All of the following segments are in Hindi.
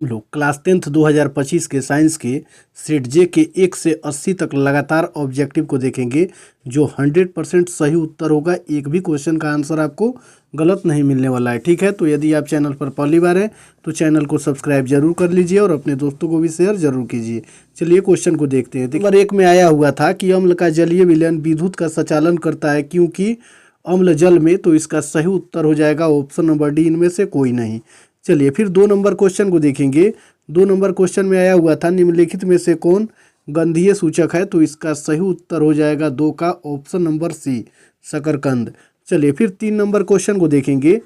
हम लोग क्लास 10th 2025 के साइंस के सेट जे के 1 से 80 तक लगातार ऑब्जेक्टिव को देखेंगे जो 100% सही उत्तर होगा। एक भी क्वेश्चन का आंसर आपको गलत नहीं मिलने वाला है। ठीक है, तो यदि आप चैनल पर पहली बार हैं तो चैनल को सब्सक्राइब जरूर कर लीजिए और अपने दोस्तों को भी शेयर जरूर कीजिए। चलिए क्वेश्चन को देखते हैं। नंबर 1 में आया हुआ था कि अम्ल का जलीय विलयन विद्युत का संचालन करता है क्योंकि अम्ल जल में, तो इसका सही उत्तर हो जाएगा ऑप्शन नंबर डी, इनमें से कोई नहीं। चलिए फिर 2 नंबर क्वेश्चन को देखेंगे। 2 नंबर क्वेश्चन में आया हुआ था निम्नलिखित में से कौन गंधीय सूचक है, तो इसका सही उत्तर हो जाएगा 2 का ऑप्शन नंबर सी, शकरकंद। चलिए फिर 3 नंबर क्वेश्चन को देखेंगे।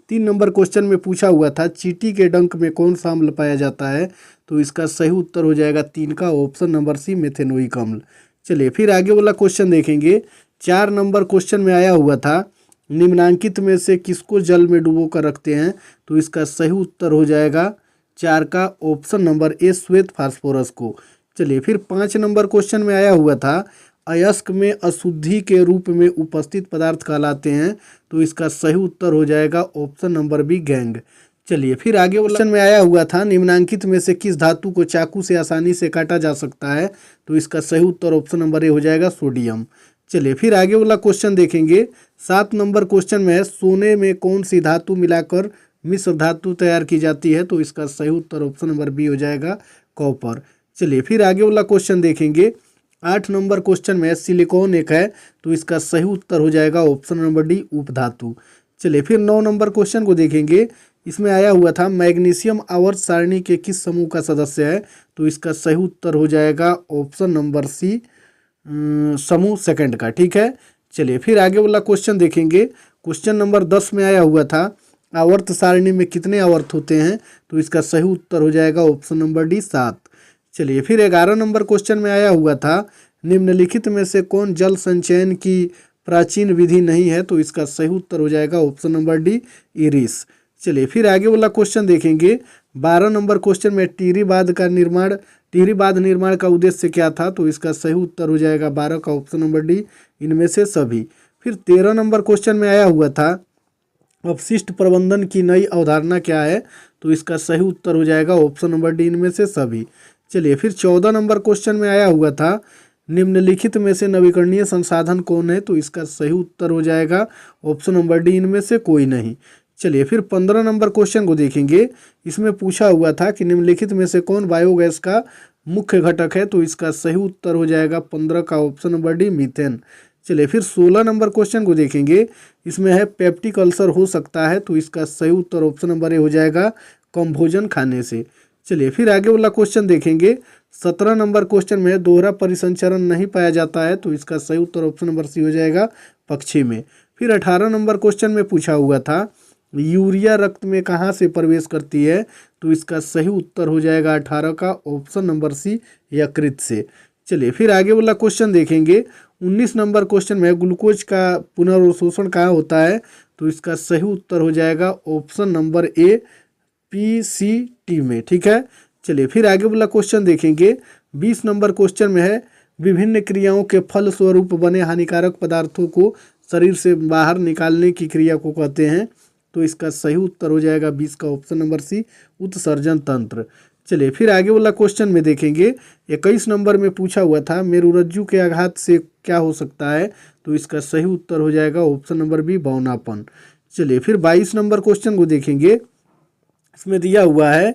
3 नंबर क्वेश्चन में पूछा हुआ था चींटी के डंक में कौन सा अम्ल पाया जाता है, तो इसका सही उत्तर हो जाएगा 3 का ऑप्शन नंबर सी, मेथेनोइक अम्ल। चलिए फिर आगे वाला क्वेश्चन देखेंगे। 4 नंबर क्वेश्चन में आया हुआ था निम्नांकित में से किसको जल में डुबो कर रखते हैं, तो इसका सही उत्तर हो जाएगा 4 का ऑप्शन नंबर ए, श्वेत फास्फोरस को। चलिए फिर 5 नंबर क्वेश्चन में आया हुआ था अयस्क में अशुद्धि के रूप में उपस्थित पदार्थ कहलाते हैं, तो इसका सही उत्तर हो जाएगा ऑप्शन नंबर बी, गैंग। चलिए फिर आगे क्वेश्चन में आया हुआ था निम्नांकित में से किस धातु को चाकू से आसानी से काटा जा सकता है, तो इसका सही उत्तर ऑप्शन नंबर ए हो जाएगा, सोडियम। चलिए फिर आगे वाला क्वेश्चन देखेंगे। 7 नंबर क्वेश्चन में है सोने में कौन सी धातु मिलाकर मिश्र धातु तैयार की जाती है, तो इसका सही उत्तर ऑप्शन नंबर बी हो जाएगा, कॉपर। चलिए फिर आगे वाला क्वेश्चन देखेंगे। 8 नंबर क्वेश्चन में सिलिकॉन एक है, तो इसका सही उत्तर हो जाएगा ऑप्शन नंबर डी, उपधातु। चलिए फिर 9 नंबर क्वेश्चन को देखेंगे। इसमें आया हुआ था मैग्नीशियम आवर्त सारणी के किस समूह का सदस्य है, तो इसका सही उत्तर हो जाएगा ऑप्शन नंबर सी, समूह सेकंड का। ठीक है, चलिए फिर आगे वाला क्वेश्चन देखेंगे। क्वेश्चन नंबर 10 में आया हुआ था आवर्त सारणी में कितने आवर्त होते हैं, तो इसका सही उत्तर हो जाएगा ऑप्शन नंबर डी, 7। चलिए फिर 11 नंबर क्वेश्चन में आया हुआ था निम्नलिखित में से कौन जल संचयन की प्राचीन विधि नहीं है, तो इसका सही उत्तर हो जाएगा ऑप्शन नंबर डी, इरिस। चलिए फिर आगे वाला क्वेश्चन देखेंगे। 12 नंबर क्वेश्चन में टिहरी बांध निर्माण का उद्देश्य क्या था, तो इसका सही उत्तर हो जाएगा 12 का ऑप्शन नंबर डी, इनमें से सभी। फिर 13 नंबर क्वेश्चन में आया हुआ था अपशिष्ट प्रबंधन की नई अवधारणा क्या है, तो इसका सही उत्तर हो जाएगा ऑप्शन नंबर डी, इनमें से सभी। चलिए फिर 14 नंबर क्वेश्चन में आया हुआ था निम्नलिखित में से नवीकरणीय संसाधन कौन है, तो इसका सही उत्तर हो जाएगा ऑप्शन नंबर डी, इनमें से कोई नहीं। चलिए फिर 15 नंबर क्वेश्चन को देखेंगे। इसमें पूछा हुआ था कि निम्नलिखित में से कौन बायोगैस का मुख्य घटक है, तो इसका सही उत्तर हो जाएगा 15 का ऑप्शन नंबर डी, मीथेन। चलिए फिर 16 नंबर क्वेश्चन को देखेंगे। इसमें है पेप्टिक अल्सर हो सकता है, तो इसका सही उत्तर ऑप्शन नंबर ए हो जाएगा, कम भोजन खाने से। चलिए फिर आगे वाला क्वेश्चन देखेंगे। 17 नंबर क्वेश्चन में दोहरा परिसंचरण नहीं पाया जाता है, तो इसका सही उत्तर ऑप्शन नंबर सी हो जाएगा, पक्षी में। फिर 18 नंबर क्वेश्चन में पूछा हुआ था यूरिया रक्त में कहाँ से प्रवेश करती है, तो इसका सही उत्तर हो जाएगा 18 का ऑप्शन नंबर सी, यकृत से। चलिए फिर आगे वाला क्वेश्चन देखेंगे। 19 नंबर क्वेश्चन में ग्लूकोज का पुनर्शोषण कहाँ होता है, तो इसका सही उत्तर हो जाएगा ऑप्शन नंबर ए, पीसीटी में। ठीक है, चलिए फिर आगे वाला क्वेश्चन देखेंगे। 20 नंबर क्वेश्चन में है विभिन्न क्रियाओं के फल स्वरूप बने हानिकारक पदार्थों को शरीर से बाहर निकालने की क्रिया को कहते हैं, तो इसका सही उत्तर हो जाएगा 20 का ऑप्शन नंबर सी, उत्सर्जन तंत्र। चलिए फिर आगे वाला क्वेश्चन में देखेंगे। 21 नंबर में पूछा हुआ था मेरुरज्जु के आघात से क्या हो सकता है, तो इसका सही उत्तर हो जाएगा ऑप्शन नंबर बी, बौनापन। चलिए फिर 22 नंबर क्वेश्चन को देखेंगे। इसमें दिया हुआ है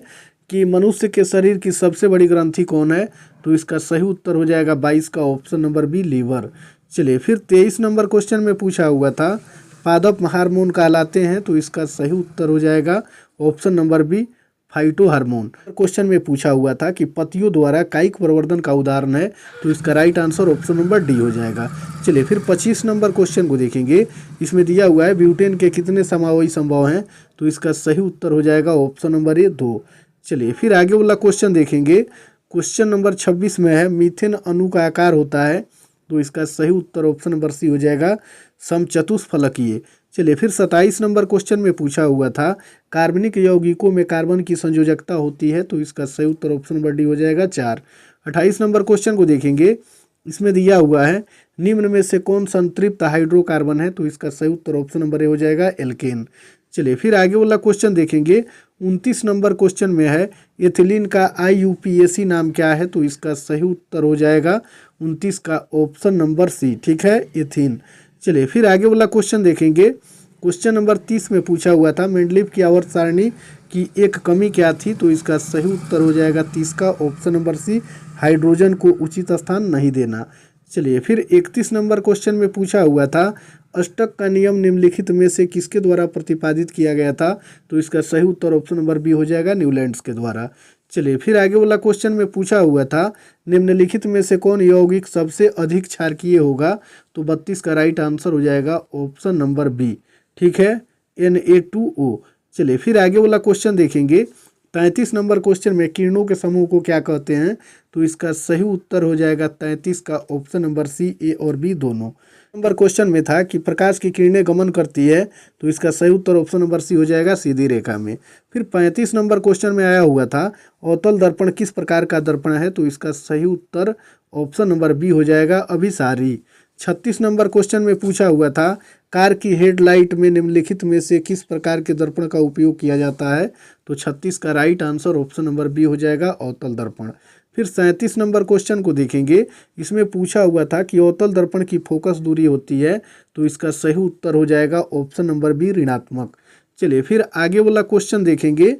कि मनुष्य के शरीर की सबसे बड़ी ग्रंथि कौन है, तो इसका सही उत्तर हो जाएगा 22 का ऑप्शन नंबर बी, लीवर। चलिए फिर 23 नंबर क्वेश्चन में पूछा हुआ था पादप हार्मोन कहलाते हैं, तो इसका सही उत्तर हो जाएगा option number B, phyto hormone. Question में पूछा हुआ था कि पतियों द्वारा कायिक प्रवर्धन का उदाहरण है, तो इसका right answer option number D हो जाएगा। चलिए फिर 25 नंबर क्वेश्चन को देखेंगे। इसमें दिया हुआ है ब्यूटेन के कितने समावयी संभव हैं, तो इसका सही उत्तर हो जाएगा ऑप्शन नंबर ए, 2। चलिए फिर आगे वाला क्वेश्चन देखेंगे। क्वेश्चन नंबर 26 में है मीथेन अणु का आकार होता है, तो इसका सही उत्तर ऑप्शन नंबर सी हो जाएगा, समचतुष्फलकीय। चलिए फिर 27 नंबर क्वेश्चन में पूछा हुआ था कार्बनिक यौगिकों में कार्बन की संयोजकता होती है, तो इसका सही उत्तर ऑप्शन नंबर डी हो जाएगा, 4। 28 नंबर क्वेश्चन को देखेंगे। इसमें दिया हुआ है निम्न में से कौन संतृप्त हाइड्रोकार्बन है, तो इसका सही उत्तर ऑप्शन नंबर ए हो जाएगा, एल्केन। चलिए फिर आगे वाला क्वेश्चन देखेंगे। 29 नंबर क्वेश्चन में है एथिलीन का IUPAC नाम क्या है, तो इसका सही उत्तर हो जाएगा 29 का ऑप्शन नंबर सी, ठीक है, एथीन। चलिए फिर आगे वाला क्वेश्चन देखेंगे। क्वेश्चन नंबर 30 में पूछा हुआ था मेंडलीव की आवर्त सारणी की एक कमी क्या थी, तो इसका सही उत्तर हो जाएगा 30 का ऑप्शन नंबर सी, हाइड्रोजन को उचित स्थान नहीं देना। चलिए फिर 31 नंबर क्वेश्चन में पूछा हुआ था अष्टक का नियम निम्नलिखित में से किसके द्वारा प्रतिपादित किया गया था, तो इसका सही उत्तर ऑप्शन नंबर बी हो जाएगा, न्यूलैंड्स के द्वारा। चलिए फिर आगे वाला क्वेश्चन में पूछा हुआ था निम्नलिखित में से कौन यौगिक सबसे अधिक क्षारकीय होगा, तो 32 का राइट आंसर हो जाएगा ऑप्शन नंबर बी, ठीक है, Na2O। चलिए फिर आगे वाला क्वेश्चन देखेंगे। 33 नंबर क्वेश्चन में किरणों के समूह को क्या कहते हैं, तो इसका सही उत्तर हो जाएगा 33 का ऑप्शन नंबर सी, ए और बी दोनों। नंबर क्वेश्चन में था कि प्रकाश की किरणें गमन करती है, तो इसका सही उत्तर ऑप्शन नंबर सी हो जाएगा, सीधी रेखा में। फिर 35 नंबर क्वेश्चन में आया हुआ था अवतल दर्पण किस प्रकार का दर्पण है, तो इसका सही उत्तर ऑप्शन नंबर बी हो जाएगा, अभिसारी। 36 नंबर क्वेश्चन में पूछा हुआ था कार की हेडलाइट में निम्नलिखित में से किस प्रकार के दर्पण का उपयोग किया जाता है, तो 36 का right answer option number B हो जाएगा, अवतल दर्पण। फिर 37 नंबर क्वेश्चन को देखेंगे। इसमें पूछा हुआ था कि अवतल दर्पण की फोकस दूरी होती है, तो इसका सही उत्तर हो जाएगा ऑप्शन नंबर बी, ऋणात्मक। चलिए फिर आगे वाला क्वेश्चन देखेंगे।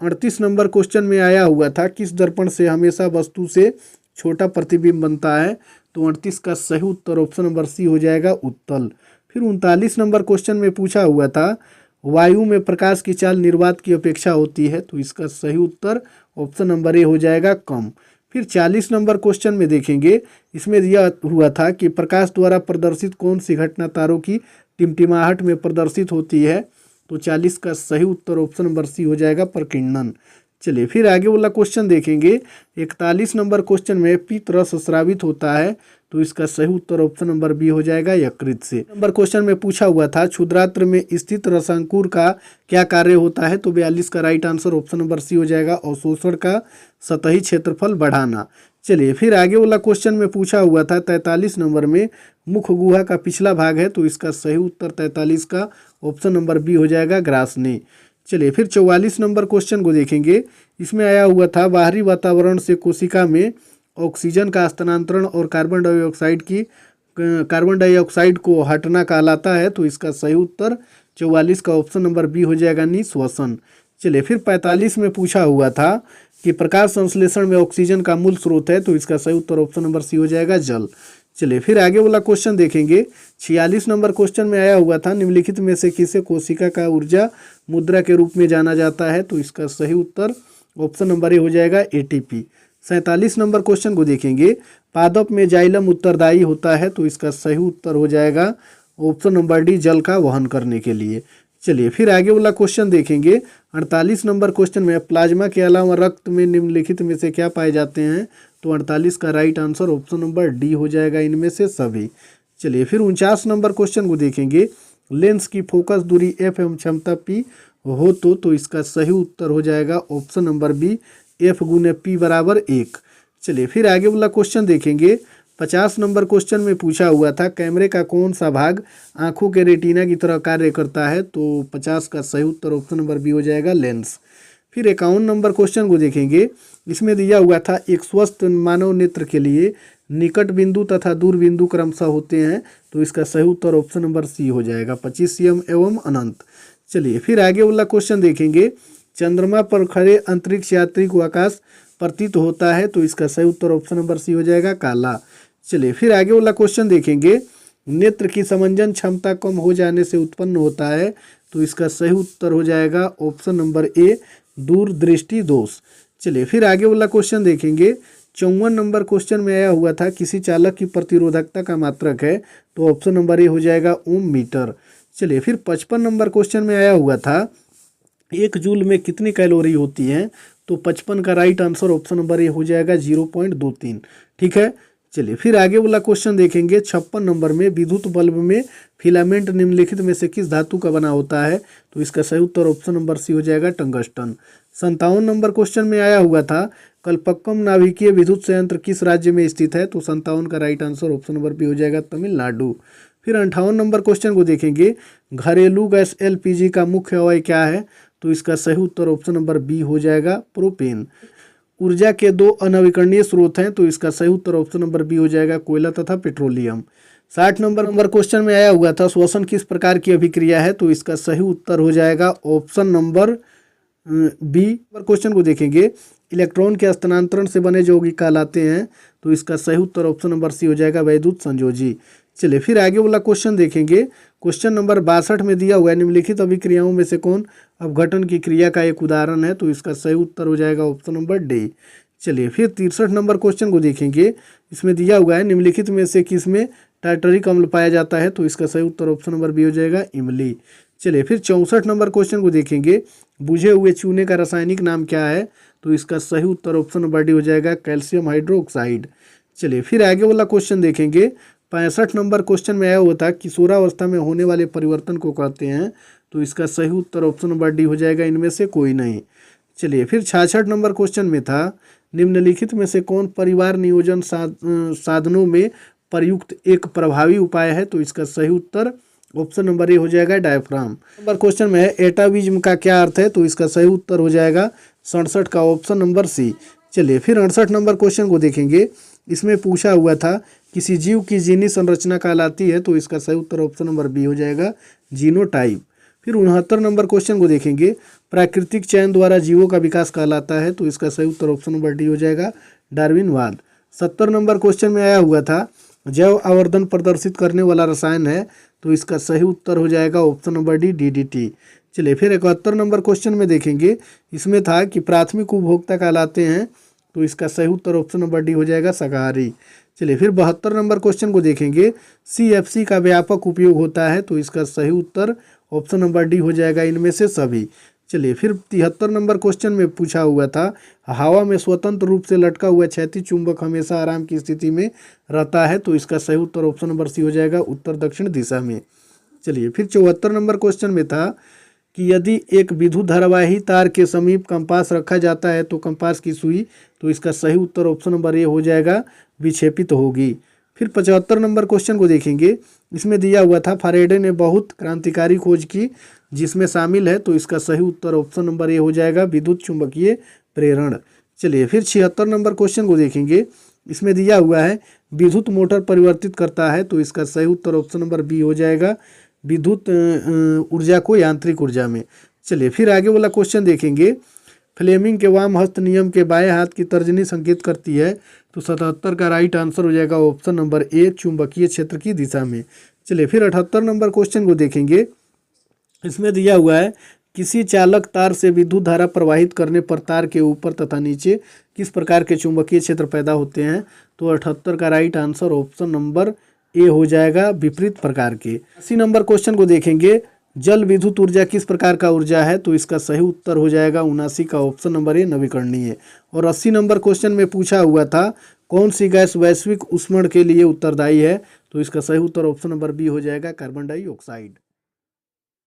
38 नंबर क्वेश्चन में आया हुआ था किस दर्पण से हमेशा वस्तु से छोटा प्रतिबिंब बनता है, तो 38 का सही उत्तर ऑप्शन नंबर सी हो जाएगा, उत्तल। फिर 39 नंबर क्वेश्चन में पूछा हुआ था वायु में प्रकाश की चाल निर्वात की अपेक्षा होती है, तो इसका सही उत्तर ऑप्शन नंबर ए हो जाएगा, कम। फिर 40 नंबर क्वेश्चन में देखेंगे। इसमें दिया हुआ था कि प्रकाश द्वारा प्रदर्शित कौन सी घटना तारों की टिमटिमाहट में प्रदर्शित होती है, तो 40 का सही उत्तर ऑप्शन नंबर सी हो जाएगा, प्रकीर्णन। चलिए फिर आगे वाला क्वेश्चन देखेंगे। 41 नंबर क्वेश्चन में पित्त रस स्रावित होता है, तो इसका सही उत्तर ऑप्शन नंबर बी हो जाएगा, यकृत से। नंबर क्वेश्चन में पूछा हुआ था क्षुद्रात्र में स्थित रसांकुर का क्या कार्य होता है, तो 42 का right answer option number C हो जाएगा, अवशोषण का सतही क्षेत्रफल बढ़ाना। चलिए फिर आगे वाला क्वेश्चन में पूछा हुआ था 43 नंबर में मुख गुहा का पिछला भाग है, तो इसका सही उत्तर 43 का ऑप्शन नंबर बी हो जाएगा, ग्रासनी। चलिए फिर 44 नंबर क्वेश्चन को देखेंगे। इसमें आया हुआ था बाहरी वातावरण से कोशिका में ऑक्सीजन का स्थानांतरण और कार्बन डाइऑक्साइड को हटना कहलाता है, तो इसका सही उत्तर 44 का ऑप्शन नंबर बी हो जाएगा, निःश्वसन। चलिए फिर 45 में पूछा हुआ था कि प्रकाश संश्लेषण में ऑक्सीजन का मूल स्रोत है, तो इसका सही उत्तर ऑप्शन नंबर सी हो जाएगा, जल। चलिए फिर आगे वाला क्वेश्चन देखेंगे। 46 नंबर क्वेश्चन में आया हुआ था निम्नलिखित में से किसे कोशिका का ऊर्जा मुद्रा के रूप में जाना जाता है, तो इसका सही उत्तर ऑप्शन नंबर ए हो जाएगा, ATP। 47 नंबर क्वेश्चन को देखेंगे। पादप में जाइलम उत्तरदायी होता है, तो इसका सही उत्तर हो जाएगा ऑप्शन नंबर डी, जल का वहन करने के लिए। चलिए फिर आगे वाला क्वेश्चन देखेंगे। 48 नंबर क्वेश्चन में प्लाज्मा के अलावा रक्त में निम्नलिखित में से क्या पाए जाते हैं, तो 48 का right answer option number D हो जाएगा, इनमें से सभी। चलिए फिर 49 नंबर क्वेश्चन को देखेंगे। लेंस की फोकस दूरी f एवं क्षमता p हो तो इसका सही उत्तर हो जाएगा ऑप्शन नंबर बी, f गुने p बराबर 1। चलिए फिर आगे वाला क्वेश्चन देखेंगे। 50 नंबर क्वेश्चन में पूछा हुआ था कैमरे का कौन सा भाग आंखों के रेटिना की तरह कार्य करता है, तो 50 का सही उत्तर ऑप्शन नंबर बी हो जाएगा, लेंस। फिर 51 नंबर क्वेश्चन को देखेंगे। इसमें दिया हुआ था एक स्वस्थ मानव नेत्र के लिए निकट बिंदु तथा दूर बिंदु क्रमशः होते हैं, तो इसका सही उत्तर ऑप्शन नंबर सी हो जाएगा, 25 cm एवं अनंत। चलिए फिर आगे वाला क्वेश्चन देखेंगे। चंद्रमा पर खड़े अंतरिक्ष यात्री को आकाश प्रतीत होता है, तो इसका सही उत्तर ऑप्शन नंबर सी हो जाएगा, काला। चलिए फिर आगे वाला क्वेश्चन देखेंगे। नेत्र की समंजन क्षमता कम हो जाने से उत्पन्न होता है, तो इसका सही उत्तर हो जाएगा ऑप्शन नंबर ए, दूरदृष्टि दोष। चलिए फिर आगे वाला क्वेश्चन देखेंगे। 54 नंबर क्वेश्चन में आया हुआ था किसी चालक की प्रतिरोधकता का मात्रक है, तो ऑप्शन नंबर ए हो जाएगा, ओम मीटर। चलिए फिर 55 नंबर क्वेश्चन में आया हुआ था 1 जूल में कितनी कैलोरी होती है, तो 55 का right answer option number A हो जाएगा, 0.23। ठीक है। चलिए फिर आगे वाला क्वेश्चन देखेंगे। 56 नंबर में विद्युत बल्ब में फिलामेंट निम्नलिखित में से किस धातु का बना होता है, तो इसका सही उत्तर ऑप्शन नंबर सी हो जाएगा, टंगस्टन। 57 नंबर क्वेश्चन में आया हुआ था कल्पक्कम नाभिकीय विद्युत संयंत्र किस राज्य में स्थित है, तो 57 का right answer option number B हो जाएगा, तमिलनाडु। फिर 58 नंबर क्वेश्चन को देखेंगे। घरेलू गैस LPG का मुख्य अवयव क्या है, तो इसका सही उत्तर ऑप्शन नंबर बी हो जाएगा प्रोपेन। ऊर्जा के दो अनवीकरणीय स्रोत हैं, तो इसका सही उत्तर ऑप्शन नंबर बी हो जाएगा कोयला तथा पेट्रोलियम। 60 नंबर क्वेश्चन में आया हुआ था श्वसन किस प्रकार की अभिक्रिया है, तो इसका सही उत्तर हो जाएगा ऑप्शन नंबर बी। क्वेश्चन को देखेंगे, इलेक्ट्रॉन के स्थानांतरण से बने यौगिक कहलाते हैं, तो इसका सही उत्तर ऑप्शन नंबर सी हो जाएगा वैद्युत संयोजी। चलिए फिर आगे वाला क्वेश्चन देखेंगे। क्वेश्चन नंबर 62 में दिया हुआ है निम्नलिखित अभिक्रियाओं में से कौन अपघटन की क्रिया का एक उदाहरण है, तो इसका सही उत्तर हो जाएगा ऑप्शन नंबर डी। चलिए फिर 63 नंबर क्वेश्चन को देखेंगे। इसमें दिया हुआ है निम्नलिखित में से किसमें टार्टरिक अम्ल पाया जाता है, तो इसका सही उत्तर ऑप्शन नंबर बी हो जाएगा इमली। चलिए फिर 64 नंबर क्वेश्चन को देखेंगे। बुझे हुए चूने का रासायनिक नाम क्या है, तो इसका सही उत्तर ऑप्शन नंबर डी हो जाएगा कैल्शियम हाइड्रोक्साइड। चलिए फिर आगे वाला क्वेश्चन देखेंगे। 65 नंबर क्वेश्चन में आया हुआ था किशोरावस्था में होने वाले परिवर्तन को कहते हैं, तो इसका सही उत्तर ऑप्शन नंबर डी हो जाएगा इनमें से कोई नहीं। चलिए फिर 66 नंबर क्वेश्चन में था निम्नलिखित में से कौन परिवार नियोजन साधनों में प्रयुक्त एक प्रभावी उपाय है, तो इसका सही उत्तर ऑप्शन नंबर ए हो जाएगा डायफ्राम। नंबर क्वेश्चन में है एटाविज्म का क्या अर्थ है, तो इसका सही उत्तर हो जाएगा 67 का ऑप्शन नंबर सी। चलिए फिर 68 नंबर क्वेश्चन को देखेंगे। इसमें पूछा हुआ था किसी जीव की जीनी संरचना कहलाती है, तो इसका सही उत्तर ऑप्शन नंबर बी हो जाएगा जीनोटाइप। फिर 69 नंबर क्वेश्चन को देखेंगे। प्राकृतिक चयन द्वारा जीवों का विकास कहलाता है, तो इसका सही उत्तर ऑप्शन नंबर डी हो जाएगा डार्विनवाद। 70 नंबर क्वेश्चन में आया हुआ था जैव आवर्धन प्रदर्शित करने वाला रसायन है, तो इसका सही उत्तर हो जाएगा ऑप्शन नंबर डी डीडीटी। चलिए फिर 71 नंबर क्वेश्चन में देखेंगे। इसमें था कि प्राथमिक उपभोक्ता कहलाते हैं, तो इसका सही उत्तर ऑप्शन नंबर डी हो जाएगा शाकाहारी। चलिए फिर 72 नंबर क्वेश्चन को देखेंगे। CFC का व्यापक उपयोग होता है, तो इसका सही उत्तर ऑप्शन नंबर डी हो जाएगा इनमें से सभी। चलिए फिर 73 नंबर क्वेश्चन में पूछा हुआ था हवा में स्वतंत्र रूप से लटका हुआ क्षैतिज चुंबक हमेशा आराम की स्थिति में रहता है, तो इसका सही उत्तर ऑप्शन नंबर सी हो जाएगा उत्तर दक्षिण दिशा में। चलिए फिर 74 नंबर क्वेश्चन में था कि यदि एक विद्युत धारावाही तार के समीप कंपास रखा जाता है तो कंपास की सुई, तो इसका सही उत्तर ऑप्शन नंबर ए हो जाएगा विक्षेपित होगी। फिर 75 नंबर क्वेश्चन को देखेंगे। इसमें दिया हुआ था फैराडे ने बहुत क्रांतिकारी खोज की जिसमें शामिल है, तो इसका सही उत्तर ऑप्शन नंबर ए हो जाएगा विद्युत चुंबकीय प्रेरण। चलिए फिर 76 नंबर क्वेश्चन को देखेंगे। इसमें दिया हुआ है विद्युत मोटर परिवर्तित करता है, तो इसका सही उत्तर ऑप्शन नंबर बी हो जाएगा विद्युत ऊर्जा को यांत्रिक ऊर्जा में। चलिए फिर आगे वाला क्वेश्चन देखेंगे। फ्लेमिंग के वाम हस्त नियम के बाएं हाथ की तर्जनी संकेत करती है, तो 77 का राइट आंसर हो जाएगा ऑप्शन नंबर ए चुंबकीय क्षेत्र की दिशा में। चलिए फिर 78 नंबर क्वेश्चन को देखेंगे। इसमें दिया हुआ है किसी चालक तार से विद्युत धारा प्रवाहित करने पर तार के ऊपर तथा नीचे किस प्रकार के चुंबकीय क्षेत्र पैदा होते हैं, तो 78 का right answer option number A हो जाएगा विपरीत प्रकार के। 80 नंबर क्वेश्चन को देखेंगे। जल विद्युत ऊर्जा किस प्रकार का ऊर्जा है, तो इसका सही उत्तर हो जाएगा 79 का ऑप्शन नंबर ए नवीकरणीय। और 80 नंबर क्वेश्चन में पूछा हुआ था कौन सी गैस वैश्विक ऊष्मण के लिए उत्तरदायी है, तो इसका सही उत्तर ऑप्शन नंबर बी हो जाएगा कार्बन डाइऑक्साइड।